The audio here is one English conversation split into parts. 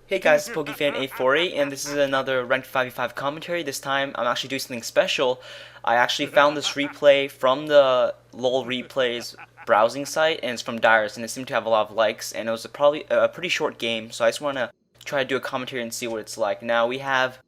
Hey guys, it's PokeFan848, and this is another Ranked 5v5 commentary. This time, I'm actually doing something special. I actually found this replay from the LOL Replays browsing site, and it's from Dyrus, and it seemed to have a lot of likes, and it was probably a pretty short game, so I just want to try to do a commentary and see what it's like. Now, we have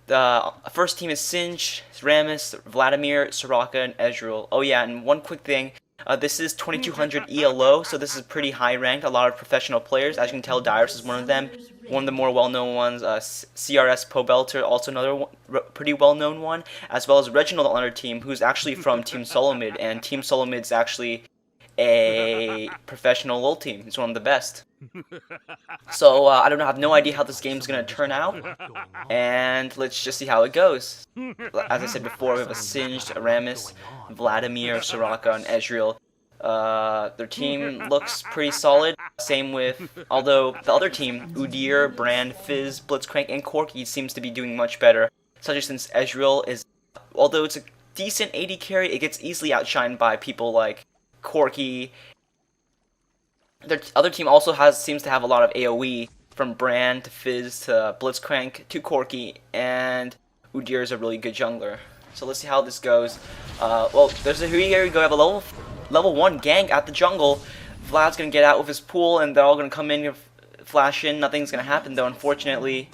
the first team is Singe, Ramus, Vladimir, Soraka, and Ezreal. Oh yeah, and one quick thing. This is 2200 ELO, so this is pretty high ranked. A lot of professional players. As you can tell, Dyrus is one of them. One of the more well-known ones, CRS Pobelter, also another one, pretty well-known one, as well as Reginald on our team, who's actually from Team Solomid, and Team Solomid is actually a professional LoL team. It's one of the best. So I don't know, I have no idea how this game's gonna turn out, and let's just see how it goes. As I said before, we have a Singed, Aramis, Vladimir, Soraka, and Ezreal. Their team looks pretty solid. Same with, although the other team, Udyr, Brand, Fizz, Blitzcrank, and Corki seems to be doing much better. Especially since Ezreal is, although it's a decent AD carry, it gets easily outshined by people like Corki. Their other team also seems to have a lot of AoE, from Brand to Fizz to Blitzcrank to Corki, and Udyr is a really good jungler. So let's see how this goes. Well, there's a here we go. We have a level 1 gank at the jungle. Vlad's gonna get out with his pool, and they're all gonna come in and flash in. Nothing's gonna happen though, unfortunately.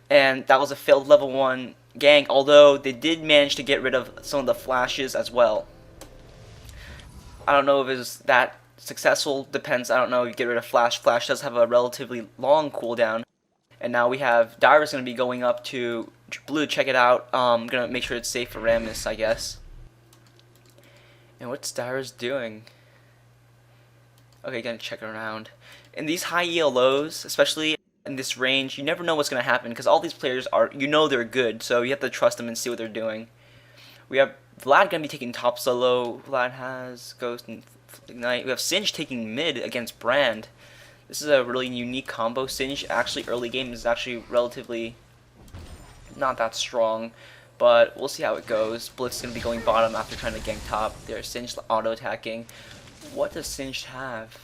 And that was a failed level 1 gank, although they did manage to get rid of some of the flashes as well. I don't know if it was that successful, depends. I don't know if you get rid of Flash. Flash does have a relatively long cooldown. And now we have Dyrus going to be going up to blue. Check it out. I'm going to make sure it's safe for Ramus, I guess. And what's Dyrus doing? Okay, gonna check around. In these high ELOs, especially in this range, you never know what's going to happen, because all these players are, you know, they're good, so you have to trust them and see what they're doing. We have Vlad going to be taking top solo. Vlad has Ghost and Ignite. We have Singe taking mid against Brand. This is a really unique combo. Singe actually early game is actually relatively not that strong, but we'll see how it goes. Blitz is going to be going bottom after trying to gank top. There's Singe auto attacking. What does Singe have?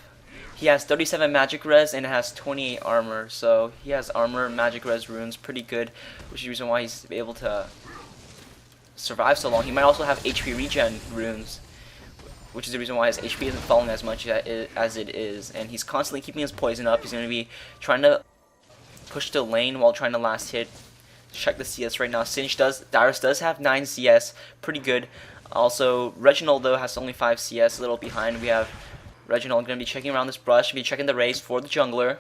He has 37 magic res and has 28 armor, so he has armor, magic res runes, pretty good, which is the reason why he's able to survive so long. He might also have HP regen runes, which is the reason why his HP isn't falling as much as it is, and he's constantly keeping his poison up. He's going to be trying to push the lane while trying to last hit. Check the CS right now. Dyrus does have 9 CS, pretty good. Also, Reginald though has only 5 CS, a little behind. We have Reginald going to be checking around this brush, be checking the race for the jungler.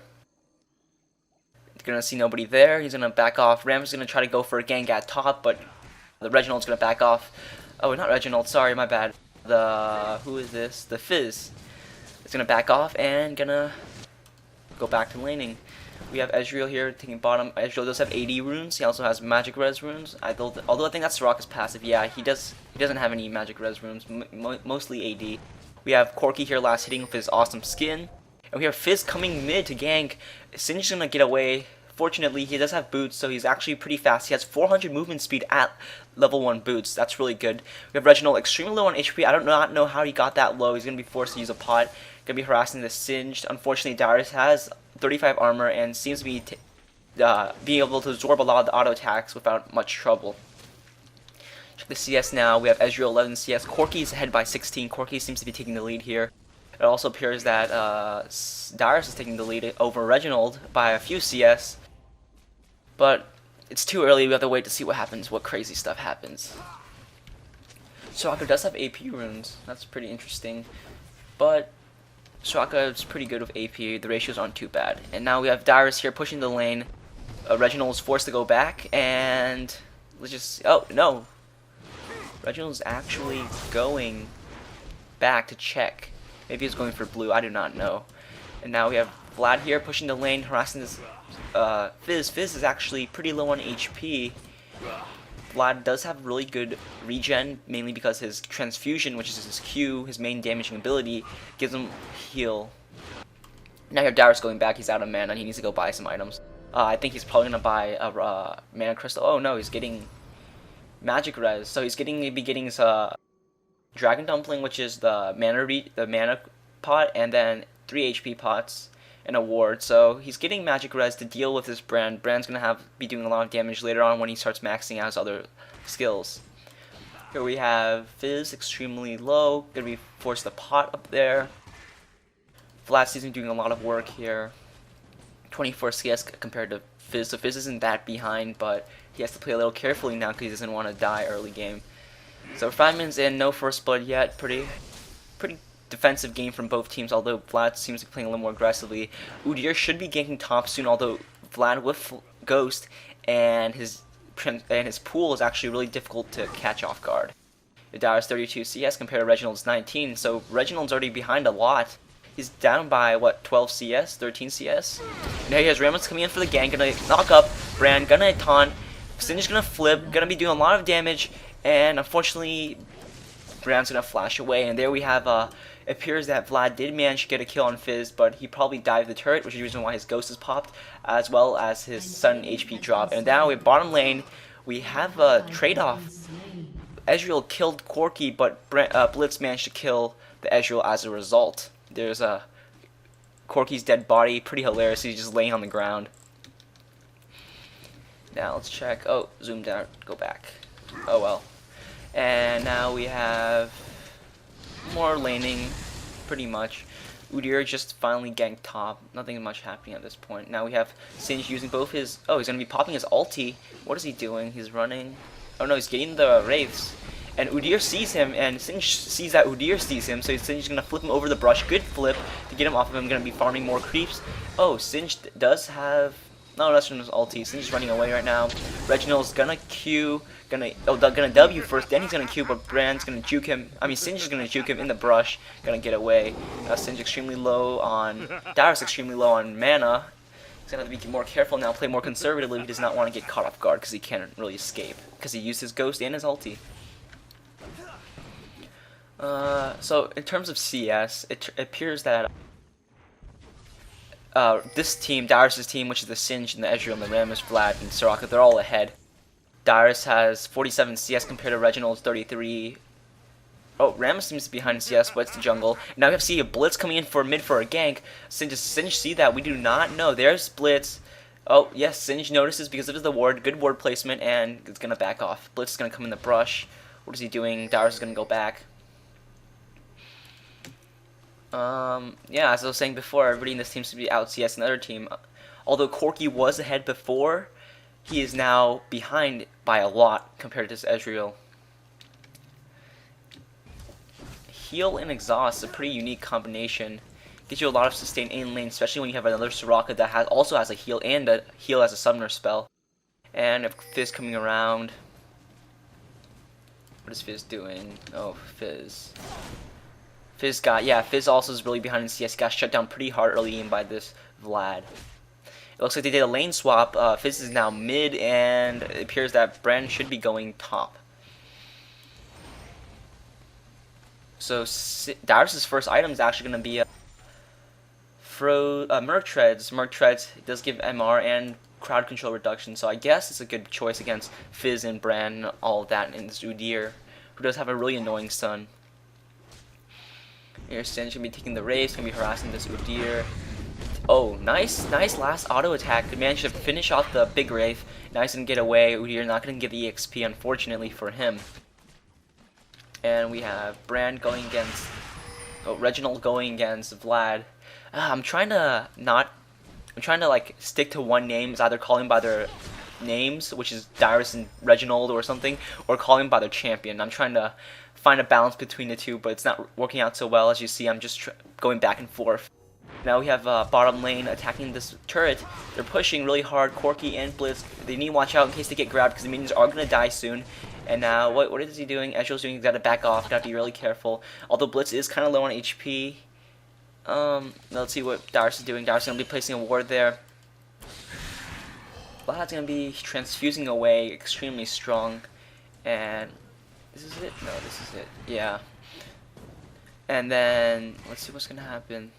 Going to see nobody there. He's going to back off. Ram's going to try to go for a gank at top, but the Reginald's going to back off. Oh, not Reginald, sorry, my bad. Who is this? The Fizz. It's going to back off and going to go back to laning. We have Ezreal here taking bottom. Ezreal does have 80 runes. He also has magic res runes. Although I think that's Soraka's passive. Yeah, he doesn't have any magic res runes. Mostly AD. We have Corki here last hitting with his awesome skin. And we have Fizz coming mid to gank. Singe is going to get away. Fortunately, he does have boots, so he's actually pretty fast. He has 400 movement speed at level 1 boots. That's really good. We have Reginald extremely low on HP. I do not know how he got that low. He's going to be forced to use a pot. Going to be harassing the Singed. Unfortunately, Dyrus has 35 armor and seems to be being able to absorb a lot of the auto attacks without much trouble. Check the CS now. We have Ezreal 11 CS. Corki is ahead by 16. Corki seems to be taking the lead here. It also appears that Dyrus is taking the lead over Reginald by a few CS. But it's too early. We have to wait to see what happens, what crazy stuff happens. Soraka does have AP runes. That's pretty interesting. But Soraka is pretty good with AP. The ratios aren't too bad. And now we have Dyrus here pushing the lane. Reginald is forced to go back. And let's just... Oh, no. Reginald's actually going back to check. Maybe he's going for blue. I do not know. And now we have Vlad here pushing the lane, harassing this... Fizz. Fizz is actually pretty low on HP. Vlad does have really good regen, mainly because his transfusion, which is his Q, his main damaging ability, gives him heal. Now you have Dyrus going back. He's out of mana. He needs to go buy some items. I think he's probably gonna buy a mana crystal. Oh no, he's getting magic res. So he's getting his Dragon Dumpling, which is the mana pot, and then 3 HP pots. and a ward. So he's getting magic res to deal with this Brand. Brand's gonna be doing a lot of damage later on when he starts maxing out his other skills. Here we have Fizz extremely low, gonna be forced to pot up there. Vlad Season doing a lot of work here. 24 CS compared to Fizz, so Fizz isn't that behind, but he has to play a little carefully now because he doesn't want to die early game. So 5 minutes in, no first blood yet. Pretty defensive game from both teams, although Vlad seems to be playing a little more aggressively. Udyr should be ganking top soon, although Vlad with Ghost and his pool is actually really difficult to catch off guard. Dyrus 32 CS compared to Reginald's 19, so Reginald's already behind a lot. He's down by, what, 12 CS? 13 CS? Now he has Ramos coming in for the gank, gonna knock up Brand, gonna taunt, Singe gonna flip, gonna be doing a lot of damage, and unfortunately, Brand's gonna flash away, and there we have, it appears that Vlad did manage to get a kill on Fizz, but he probably dived the turret, which is the reason why his ghost is popped, as well as his sudden HP drop. And now with bottom lane, we have a trade-off. Ezreal killed Corki, but Blitz managed to kill the Ezreal as a result. There's Corki's dead body, pretty hilarious, he's just laying on the ground. Now let's check, oh, zoomed out, go back. Oh well. And now we have more laning, pretty much. Udyr just finally ganked top, nothing much happening at this point. Now we have Singe using both his, oh, he's going to be popping his ulti. What is he doing? He's running, oh no, he's getting the Wraiths. And Udyr sees him, and Singe sees that Udyr sees him, so Singe is going to flip him over the brush. Good flip to get him off of him, going to be farming more creeps. Oh, Singe does have, no, that's from his ulti. Singe is running away right now. Reginald's going to Q, gonna W first, then he's going to Q, but Brand's going to juke him. I mean, Singe is going to juke him in the brush, going to get away. Singe extremely low on, Dyrus extremely low on mana. He's going to have to be more careful now, play more conservatively. He does not want to get caught off guard because he can't really escape, because he used his ghost and his ulti. So in terms of CS, it appears that this team, Dyrus' team, which is the Singe and the Ezreal and the Rammus, Vlad, and Soraka, they're all ahead. Dyrus has 47 CS compared to Reginald's 33. Oh, Rammus seems to be behind in CS, but it's the jungle. Now we have see a Blitz coming in for mid for a gank. Singe see that? We do not know. There's Blitz. Oh, yes, Singe notices because of the ward. Good ward placement, and it's going to back off. Blitz is going to come in the brush. What is he doing? Dyrus is going to go back. Yeah, as I was saying before, everybody in this team seems to be out CS another team. Although Corki was ahead before, he is now behind by a lot compared to this Ezreal. Heal and Exhaust is a pretty unique combination. Gives you a lot of sustain in lane, especially when you have another Soraka that also has a heal and a heal as a summoner spell. And if Fizz coming around. What is Fizz doing? Oh, Fizz. Fizz also is really behind in CS. He got shut down pretty hard early in by this Vlad. It looks like they did a lane swap. Fizz is now mid, and it appears that Brand should be going top. So Dyrus' first item is actually going to be Merc Treads. Merc Treads does give MR and crowd control reduction, so I guess it's a good choice against Fizz and Brand and all of that, and Udyr, who does have a really annoying stun. Here, Singe gonna be taking the race, gonna be harassing this Udyr. Oh, nice last auto attack. Managed to finish off the big Wraith. Nice and get away. Udyr not gonna get the EXP, unfortunately for him. And we have Brand going against, Reginald going against Vlad. I'm trying to like stick to one name. It's either calling by their names, which is Dyrus and Reginald or something, or calling by their champion. I'm trying to find a balance between the two, but it's not working out so well. As you see, I'm just going back and forth. Now we have bottom lane attacking this turret. They're pushing really hard. Corki and Blitz, they need to watch out in case they get grabbed because the minions are going to die soon. And now, what is he doing? Ezreal's doing, he's got to back off, got to be really careful. Although Blitz is kind of low on HP. Let's see what Dyrus is doing. Dyrus is going to be placing a ward there. Vlad's going to be transfusing away, extremely strong. And this is it? No, this is it. Yeah. And then, let's see what's going to happen.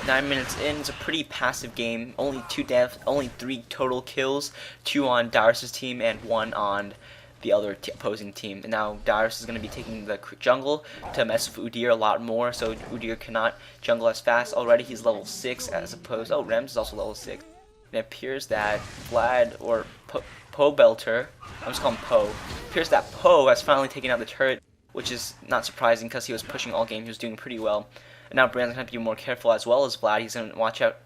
9 minutes in, it's a pretty passive game. Only 2 deaths, only 3 total kills. 2 on Dyrus' team and 1 on the other opposing team. And now Dyrus is going to be taking the jungle to mess with Udyr a lot more, so Udyr cannot jungle as fast. Already he's level 6 as opposed. Oh, Rems is also level 6. It appears that Vlad or Poe Belter, I'm just calling Poe. It appears that Poe has finally taken out the turret, which is not surprising because he was pushing all game. He was doing pretty well. And now Brand's going to have to be more careful as well as Vlad. He's going to watch out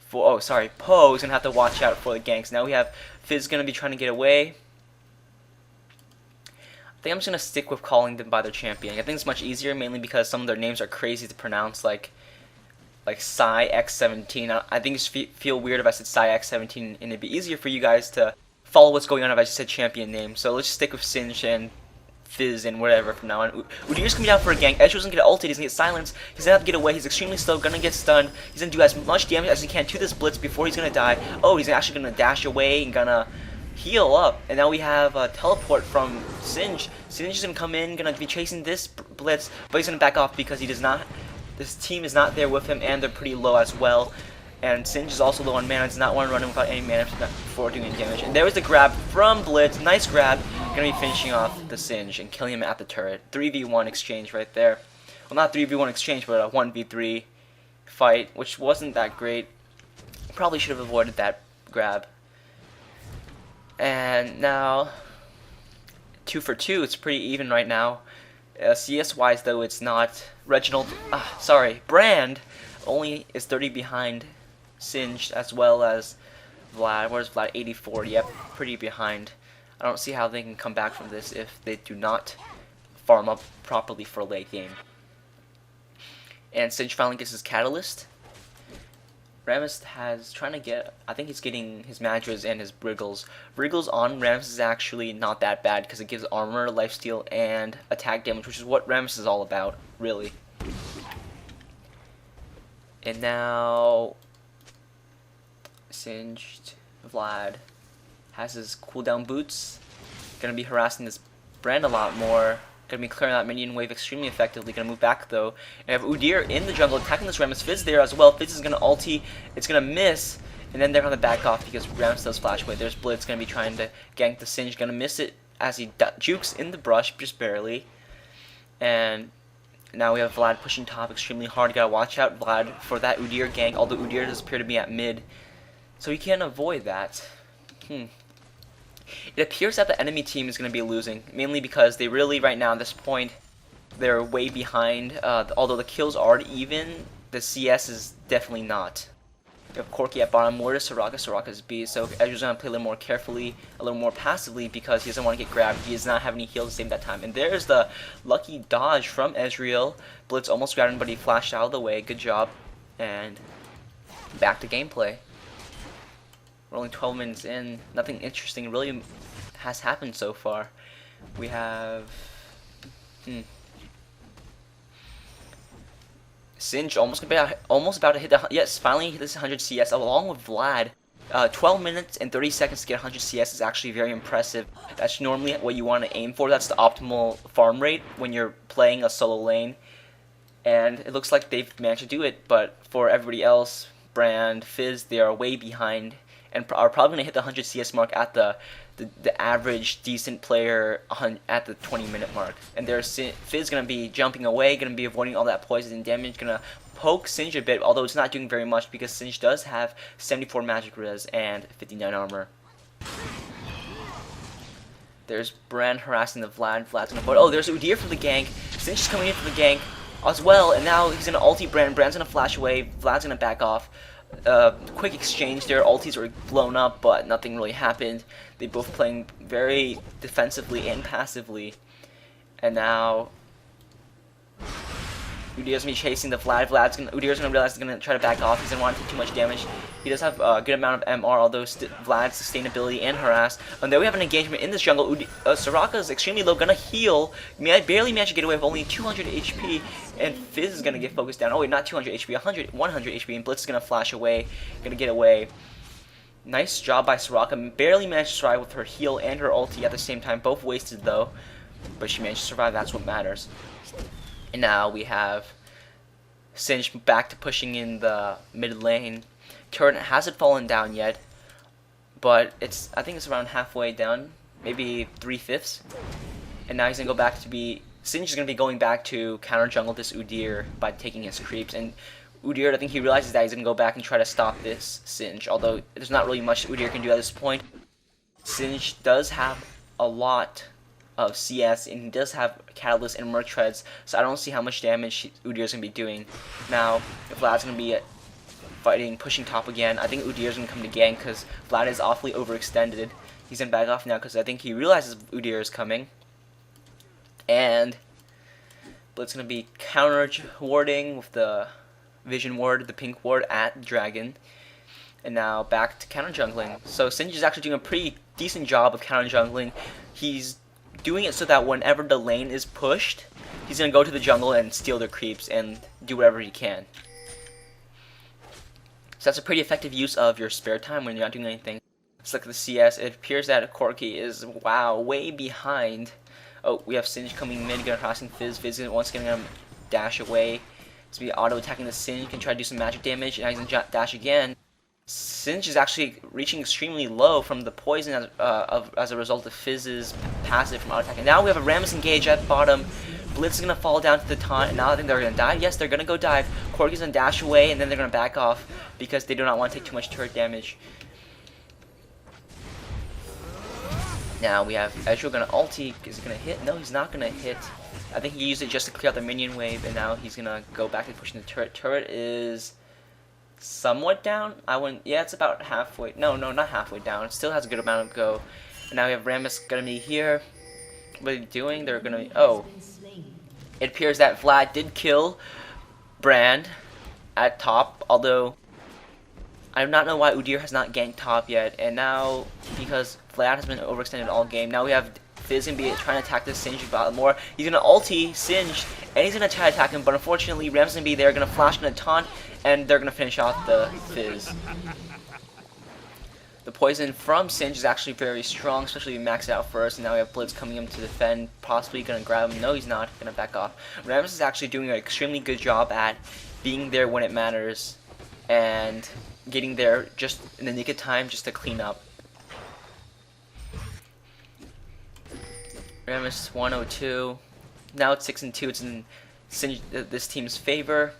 for, oh sorry, Poe is going to have to watch out for the ganks. Now we have Fizz going to be trying to get away. I think I'm just going to stick with calling them by their champion. I think it's much easier, mainly because some of their names are crazy to pronounce, like Psy X17. I think it feel weird if I said Psy X17, and it'd be easier for you guys to follow what's going on if I just said champion name. So let's just stick with Singe and Fizz and whatever from now on. Udyr's coming down for a gank. Ezreal's gonna get ulted. He's gonna get silenced. He's gonna have to get away. He's extremely slow. Gonna get stunned. He's gonna do as much damage as he can to this blitz before he's gonna die. Oh, he's actually gonna dash away and gonna heal up. And now we have a teleport from Singe. Singe is gonna come in, gonna be chasing this blitz, but he's gonna back off because he does not. This team is not there with him, and they're pretty low as well. And Singe is also low on mana. Does not want to run in without any mana before doing any damage. And there was the grab from Blitz. Nice grab. Gonna be finishing off the Singe and killing him at the turret. 3v1 exchange right there. Well, not 3v1 exchange, but a 1v3 fight, which wasn't that great. Probably should have avoided that grab. And now 2 for 2. It's pretty even right now. CS wise though, it's not. Brand only is 30 behind Singe as well as Vlad. Where's Vlad? 84. Yep, pretty behind. I don't see how they can come back from this if they do not farm up properly for late game. And Singe finally gets his Catalyst. Rammus has trying to get, I think he's getting his Madras and his Briggles. Briggles on Rammus is actually not that bad because it gives armor, lifesteal, and attack damage, which is what Rammus is all about, really. And now Singed Vlad has his cooldown boots. Gonna be harassing this Brand a lot more. Gonna be clearing that minion wave extremely effectively. Gonna move back though. And have Udyr in the jungle attacking this Rammus. Fizz there as well. Fizz is gonna ulti. It's gonna miss. And then they're gonna back off because Rammus does flash away. There's Blitz gonna be trying to gank the Singe. Gonna miss it as he jukes in the brush just barely. And now we have Vlad pushing top extremely hard. Gotta watch out Vlad for that Udyr gank. Although Udyr does appear to be at mid, so he can't avoid that. It appears that the enemy team is going to be losing, mainly because they really, right now at this point, they're way behind. Although the kills are even, the CS is definitely not. We have Corki at bottom, Mortis, Soraka's B, so Ezreal's going to play a little more carefully, a little more passively, because he doesn't want to get grabbed. He does not have any heals to save that time. And there's the lucky dodge from Ezreal. Blitz almost grabbed him, but he flashed out of the way. Good job. And back to gameplay. We're only 12 minutes in. Nothing interesting really has happened so far. We have Singe almost about to hit the finally hit this 100 CS along with Vlad. 12 minutes and 30 seconds to get 100 CS is actually very impressive. That's normally what you want to aim for. That's the optimal farm rate when you're playing a solo lane. And it looks like they've managed to do it, but for everybody else, Brand, Fizz, they are way behind and are probably going to hit the 100 CS mark at the average decent player at the 20-minute mark. And there's Fizz going to be jumping away, going to be avoiding all that poison and damage, going to poke Singe a bit, although it's not doing very much because Singe does have 74 magic res and 59 armor. There's Brand harassing the Vlad. Vlad's going to avoid. Oh, there's Udyr for the gank. Singe is coming in for the gank as well, and now he's going to ulti Brand. Brand's going to flash away. Vlad's going to back off. Quick exchange there. Ultis were blown up, but nothing really happened. They both playing very defensively and passively. And now Udyr's gonna be chasing the Vlad. Udyr's gonna realize he's gonna try to back off. He doesn't want to take too much damage. He does have a good amount of MR, although Vlad's sustainability and harass. And there we have an engagement in this jungle. Soraka is extremely low, gonna heal. Barely managed to get away with only 200 HP. And Fizz is gonna get focused down. Oh wait, not 200 HP, 100 HP. And Blitz is gonna flash away, gonna get away. Nice job by Soraka. Barely managed to survive with her heal and her ulti at the same time. Both wasted though, but she managed to survive. That's what matters. And now we have Singe back to pushing in the mid lane. Turret hasn't fallen down yet, but I think it's around halfway down. maybe 3/5. And now he's gonna go back to be Singe is gonna be going back to counter jungle this Udyr by taking his creeps. And Udyr, I think he realizes that he's gonna go back and try to stop this Singe. Although there's not really much Udyr can do at this point. Singe does have a lot of CS and he does have Catalyst and Merc Treads, so I don't see how much damage Udyr's gonna be doing. Now, if Vlad's gonna be fighting, pushing top again, I think Udyr's gonna come to gank because Vlad is awfully overextended. He's gonna back off now because I think he realizes Udyr is coming. And Blitz gonna be counter warding with the Vision Ward, the pink ward at Dragon. And now back to counter jungling. So Singe is actually doing a pretty decent job of counter jungling. He's doing it so that whenever the lane is pushed, he's gonna go to the jungle and steal their creeps and do whatever he can. So that's a pretty effective use of your spare time when you're not doing anything. Let's look at the CS. It appears that Corki is, wow, way behind. Oh, we have Singe coming mid, gonna crossing Fizz. Fizz is once again gonna dash away. It's gonna be auto attacking the Singe, can try to do some magic damage, and he's gonna dash again. Singe is actually reaching extremely low from the poison as a result of Fizz's passive from auto attacking. Now we have a Rammus engage at bottom. Blitz is gonna fall down to the taunt, and now I think they're gonna die. Yes, they're gonna go dive. Corki's gonna dash away, and then they're gonna back off because they do not want to take too much turret damage. Now we have Ezreal gonna ulti. Is he gonna hit? No, he's not gonna hit. I think he used it just to clear out the minion wave, and now he's gonna go back to pushing the turret. Turret is somewhat down. Yeah, it's about halfway. No, not halfway down. It still has a good amount of go. And now we have Rammus gonna be here. What are they doing? They're gonna. Oh, it appears that Vlad did kill Brand at top, although I do not know why Udyr has not ganked top yet. And now, because Vlad has been overextended all game, now we have Fizz gonna be trying to attack this Singe a lot more. He's gonna ulti Singe, and he's gonna try to attack him, but unfortunately Ram's gonna be there, gonna flash, gonna taunt, and they're gonna finish off the Fizz. The poison from Singe is actually very strong, especially if we max it out first, and now we have Blitz coming in to defend, possibly gonna grab him. No, he's not, gonna back off. Rammus is actually doing an extremely good job at being there when it matters, and getting there just in the nick of time just to clean up. Rammus 102. Now it's 6-2. It's in this team's favor.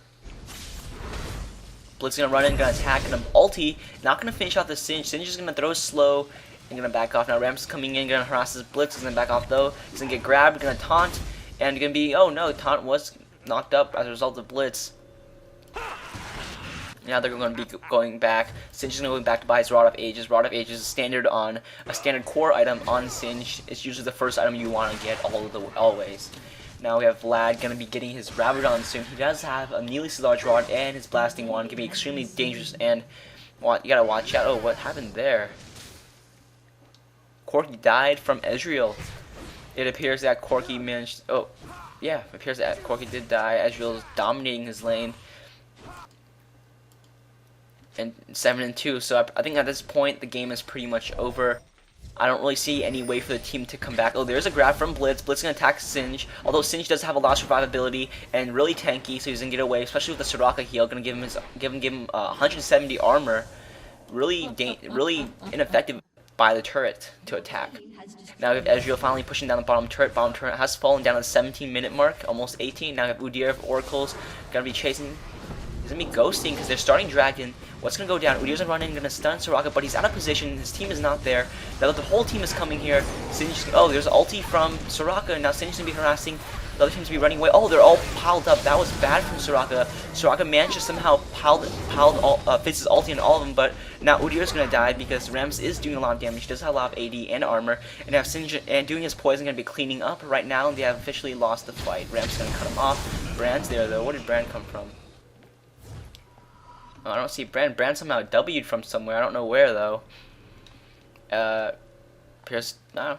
Blitz gonna run in, gonna attack, gonna ulti. Not gonna finish off the Singe. Singe is gonna throw slow and gonna back off. Now Rammus is coming in, gonna harass his Blitz. He's gonna back off though. He's gonna get grabbed, gonna taunt, and gonna be, oh no, taunt was knocked up as a result of Blitz. Now they're going to be going back. Singe is going to go back to buy his Rod of Ages. Rod of Ages is standard core item on Singe. It's usually the first item you want to get always. Now we have Vlad going to be getting his Rabadon soon. He does have a needlessly large rod, and his blasting wand can be extremely dangerous. And you gotta watch out. Oh, what happened there? Corki died from Ezreal. It appears that Corki managed. Oh, yeah, it appears that Corki did die. Ezreal is dominating his lane. And 7-2, so I think at this point the game is pretty much over. I don't really see any way for the team to come back. Oh, there's a grab from Blitz. Blitz gonna attack Singe, although Singe does have a lot of survivability and really tanky, so he's gonna get away, especially with the Soraka heal. Gonna give him 170 armor. Really ineffective by the turret to attack. Now we have Ezreal finally pushing down the bottom turret. Bottom turret has fallen down to the 17-minute mark, almost 18. Now we have Udyr of Oracles gonna be chasing. He's gonna be ghosting because they're starting Dragon. What's gonna go down? Udyr's gonna run in, gonna stun Soraka, but he's out of position. His team is not there. Now that the whole team is coming here, Singe, oh, there's ulti from Soraka, and now Singe's gonna be harassing. The other team's gonna be running away. Oh, they're all piled up. That was bad from Soraka. Soraka managed to somehow piled Fizz's ulti on all of them, but now Udyr's gonna die because Rammus is doing a lot of damage. He does have a lot of AD and armor, and have Singe and doing his poison gonna be cleaning up right now. They have officially lost the fight. Rammus gonna cut him off. Brand's there though. Where did Brand come from? Oh, I don't see Brand. Brand somehow W'd from somewhere. I don't know where though. Pierce. I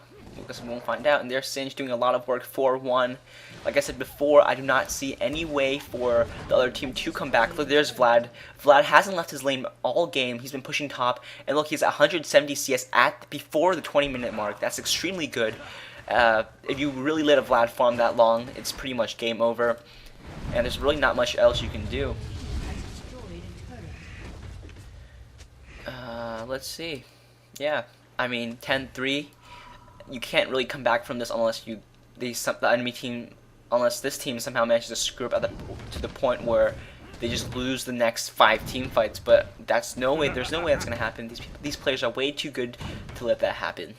guess we won't find out. And there's Singe doing a lot of work. 4-1. Like I said before, I do not see any way for the other team to come back. Look, there's Vlad. Vlad hasn't left his lane all game. He's been pushing top, and look, he's at 170 CS before the 20-minute mark. That's extremely good. If you really let a Vlad farm that long, it's pretty much game over, and there's really not much else you can do. Let's see. Yeah, I mean 10-3. you can't really come back from this unless the enemy team, unless this team somehow manages to screw up to the point where they just lose the next 5 team fights. But there's no way that's gonna happen. These players are way too good to let that happen.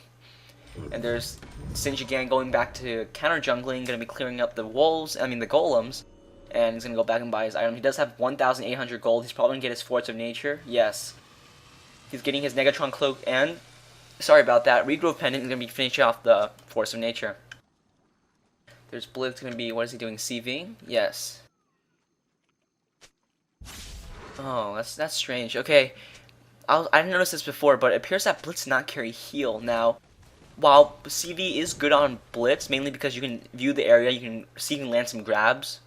And there's Singe again going back to counter jungling, gonna be clearing up the golems, and he's gonna go back and buy his item. He does have 1,800 gold. He's probably gonna get his Force of Nature. Yes, he's getting his Negatron cloak, and sorry about that, Regrowth Pendant is gonna be finishing off the Force of Nature. There's Blitz gonna be, what is he doing? CV? Yes. Oh, that's strange. Okay, I didn't notice this before, but it appears that Blitz does not carry heal now. While CV is good on Blitz, mainly because you can view the area, you can land some grabs.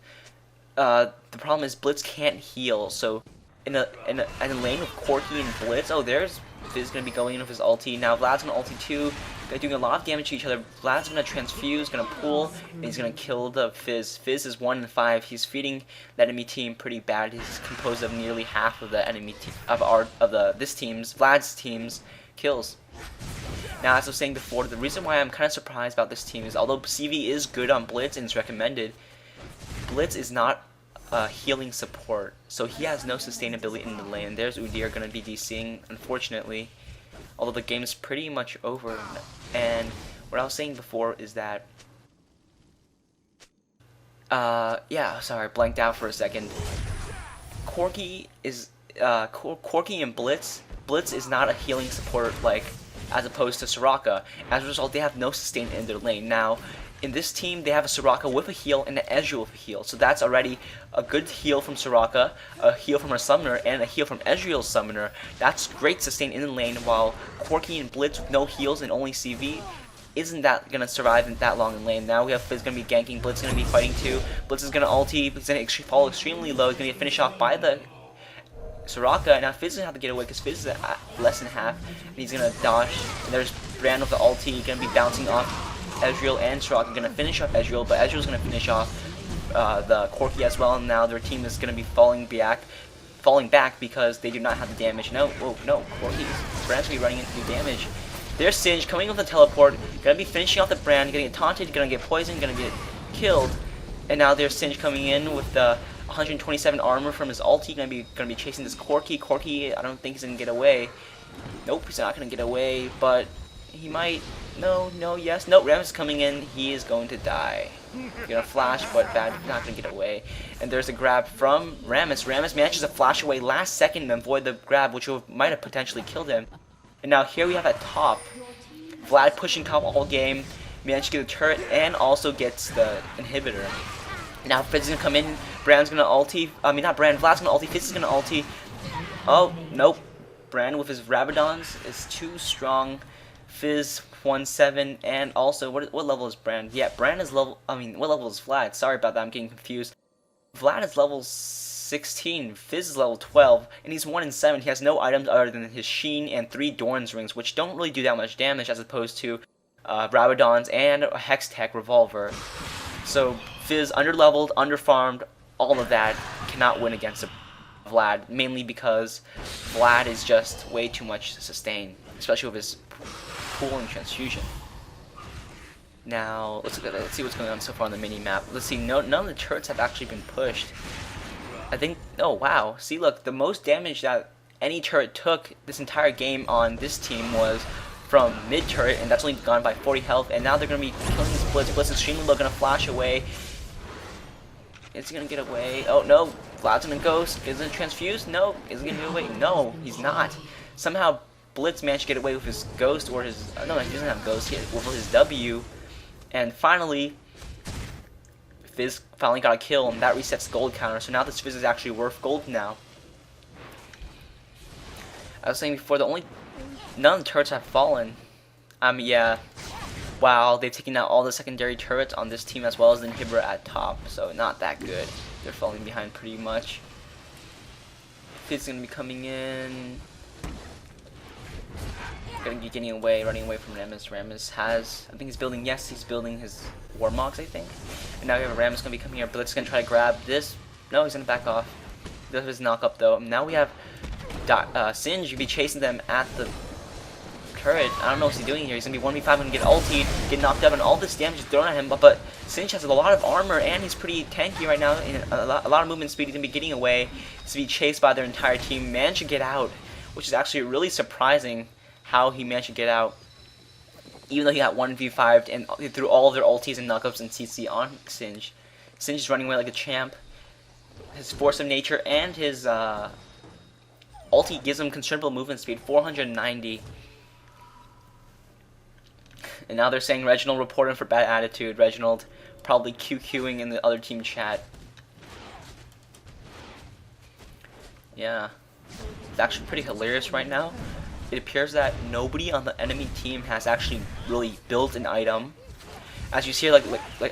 The problem is Blitz can't heal. So in a lane with Corki and Blitz, oh, there's Fizz gonna be going in with his ulti. Now Vlad's gonna ulti too. They're doing a lot of damage to each other. Vlad's gonna transfuse, gonna pull, and he's gonna kill the Fizz. Fizz is 1 in 5. He's feeding the enemy team pretty bad. He's composed of nearly half of the enemy team Vlad's team's kills. Now, as I was saying before, the reason why I'm kind of surprised about this team is, although CV is good on Blitz and is recommended, Blitz is not a healing support, so he has no sustainability in the lane. There's Udyr going to be DCing, unfortunately, although the game is pretty much over. And what I was saying before is that, yeah, sorry, blanked out for a second. Corki and Blitz is not a healing support as opposed to Soraka. As a result, they have no sustain in their lane. Now, in this team, they have a Soraka with a heal and an Ezreal with a heal. So that's already a good heal from Soraka, a heal from her summoner, and a heal from Ezreal's summoner. That's great sustain in the lane, while Corki and Blitz with no heals and only CV isn't that going to survive in that long in lane. Now we have Fizz going to be ganking, Blitz going to be fighting too. Blitz is going to ulti, Blitz is going to fall extremely low. He's going to get finished off by the Soraka. Now Fizz is going to have to get away because Fizz is at less than half, and he's going to dodge. And there's Brand with the ulti, going to be bouncing off Ezreal, and Soraka going to finish off Ezreal, but Ezreal's going to finish off the Corki as well. And now their team is going to be falling back because they do not have the damage. No, whoa, no, Corki. Brand's going to be running into damage. There's Singe coming with a teleport, going to be finishing off the Brand, going to get taunted, going to get poisoned, going to get killed. And now there's Singe coming in with the 127 armor from his ulti, going to be chasing this Corki. Corki, I don't think he's going to get away. Nope, he's not going to get away, but he might. No, yes. No, Rammus is coming in. He is going to die. Gonna flash, but bad, not going to get away. And there's a grab from Rammus. Rammus manages to flash away last second and avoid the grab, which might have potentially killed him. And now here we have at top, Vlad pushing top all game, managed to get the turret and also gets the inhibitor. Now Fizz is gonna come in, Brand's gonna ulti, not Brand, Vlad's gonna ulti, Fizz is gonna ulti. Oh, nope. Brand with his Rabadons is too strong. Fizz 1-7, and also, what level is Brand? Yeah, Brand is level, what level is Vlad? Sorry about that, I'm getting confused. Vlad is level 16, Fizz is level 12, and he's 1-7. He has no items other than his Sheen and 3 Dorn's rings, which don't really do that much damage as opposed to Rabadons and a Hextech revolver. So Fizz underleveled, underfarmed, all of that, cannot win against Vlad, mainly because Vlad is just way too much to sustain, especially with his pool and transfusion. Now, let's see what's going on so far on the mini-map. Let's see, none of the turrets have actually been pushed. I think, oh wow, see look, the most damage that any turret took this entire game on this team was from mid-turret, and that's only gone by 40 health, and now they're going to be killing this Blitz. Blitz is extremely low, going to flash away. Is he going to get away? Oh no, Vlad's going to ghost. Is it transfuse? No. Is he going to get away? No, he's not. Somehow Blitz managed to get away with his ghost, or his, no, he doesn't have ghost, with his W. And finally, Fizz finally got a kill, and that resets the gold counter. So now this Fizz is actually worth gold now. I was saying before, none of the turrets have fallen. Yeah. Wow, they've taken out all the secondary turrets on this team as well as the inhibitor at top. So not that good. They're falling behind pretty much. Fizz is gonna be coming in. Gonna be getting away, running away from Rammus. Rammus has, I think he's building his Warmogs, I think. And now we have Rammus gonna be coming here. Blitz is gonna try to grab this. No, he's gonna back off. This is knock up though. Now we have Singe be chasing them at the turret. I don't know what he's doing here. He's gonna be 1v5 and get ultied, get knocked up, and all this damage is thrown at him. But Singe has a lot of armor, and he's pretty tanky right now. And a lot of movement speed. He's gonna be getting away. He's gonna be chased by their entire team. Managed to get out, which is actually really surprising how he managed to get out. Even though he got 1v5'd and threw all of their ultis and knockups and CC on Singe. Singe is running away like a champ. His Force of Nature and his ulti gives him considerable movement speed, 490. And now they're saying Reginald reported for bad attitude. Reginald probably QQing in the other team chat. Yeah. It's actually pretty hilarious right now. It appears that nobody on the enemy team has actually really built an item. As you see,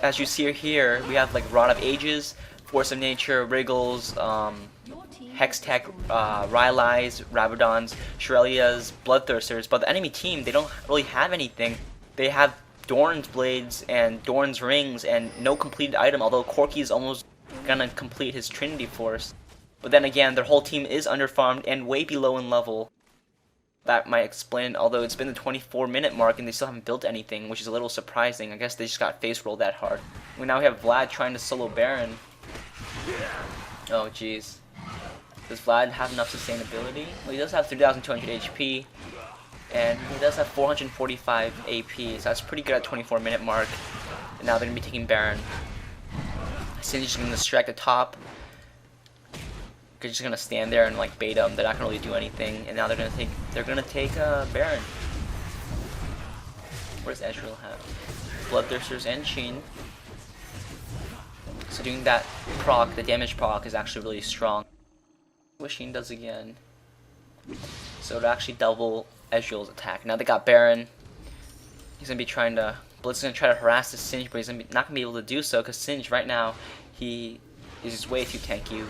as you see here, we have like Rod of Ages, Force of Nature, Wriggles, Hextech, Rylai's, Rabadons, Shurelia's, Bloodthirsters. But the enemy team, they don't really have anything. They have Dorn's Blades and Dorn's Rings and no completed item, although Corki is almost gonna complete his Trinity Force. But then again, their whole team is underfarmed and way below in level. That might explain, although it's been the 24-minute mark and they still haven't built anything, which is a little surprising. I guess they just got face rolled that hard. Now we have Vlad trying to solo Baron. Oh jeez. Does Vlad have enough sustainability? Well, he does have 3,200 HP, and he does have 445 AP, so that's pretty good at 24-minute mark. And now they're gonna be taking Baron. Singe is gonna distract the top. They're just gonna stand there and like bait them. They're not gonna really do anything. And now they're gonna take Baron. What does Ezreal have? Bloodthirsters and Sheen. So doing that proc, the damage proc, is actually really strong. What Sheen does again. So to actually double Ezreal's attack. Now they got Baron. He's gonna be trying to. Blitz is gonna try to harass the Singe, but he's not gonna be able to do so because Singe right now he is just way too tanky.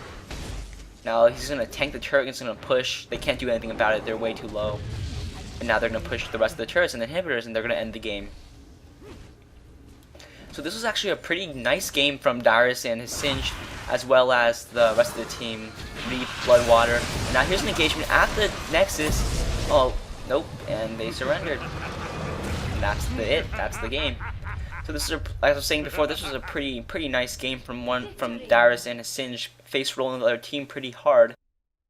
Now he's going to tank the turret, he's going to push, they can't do anything about it, they're way too low. And now they're going to push the rest of the turrets and inhibitors and they're going to end the game. So this was actually a pretty nice game from Dyrus and his Singe, as well as the rest of the team, Reap, Bloodwater. And now here's an engagement at the Nexus. Oh, nope, and they surrendered. And that's the game. So this is, like I was saying before, this was a pretty nice game from Dyrus and his Singe, face rolling the other team pretty hard.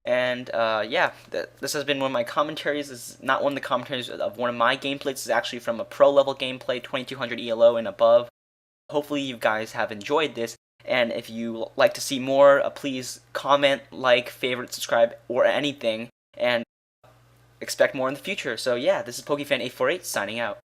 And yeah, this has been one of my commentaries. This is not one of the commentaries of one of my gameplays. This is actually from a pro level gameplay, 2200 ELO and above. Hopefully you guys have enjoyed this. And if you like to see more, please comment, like, favorite, subscribe, or anything. And expect more in the future. So yeah, this is PokeFan848 signing out.